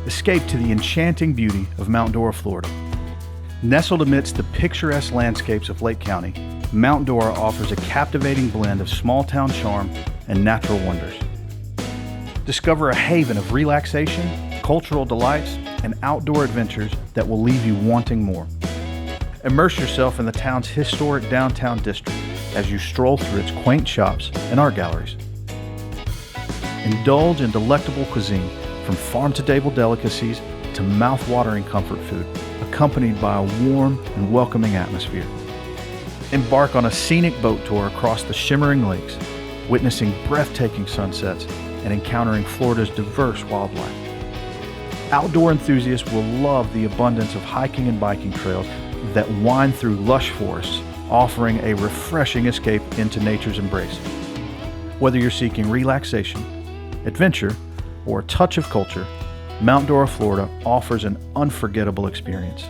Escape to the enchanting beauty of Mount Dora, Florida. Nestled amidst the picturesque landscapes of Lake County, Mount Dora offers a captivating blend of small-town charm and natural wonders. Discover a haven of relaxation, cultural delights, and outdoor adventures that will leave you wanting more. Immerse yourself in the town's historic downtown district as you stroll through its quaint shops and art galleries. Indulge in delectable cuisine, from farm-to-table delicacies to mouth-watering comfort food, accompanied by a warm and welcoming atmosphere. Embark on a scenic boat tour across the shimmering lakes, witnessing breathtaking sunsets and encountering Florida's diverse wildlife. Outdoor enthusiasts will love the abundance of hiking and biking trails that wind through lush forests, offering a refreshing escape into nature's embrace. Whether you're seeking relaxation, adventure, or a touch of culture, Mount Dora, Florida offers an unforgettable experience.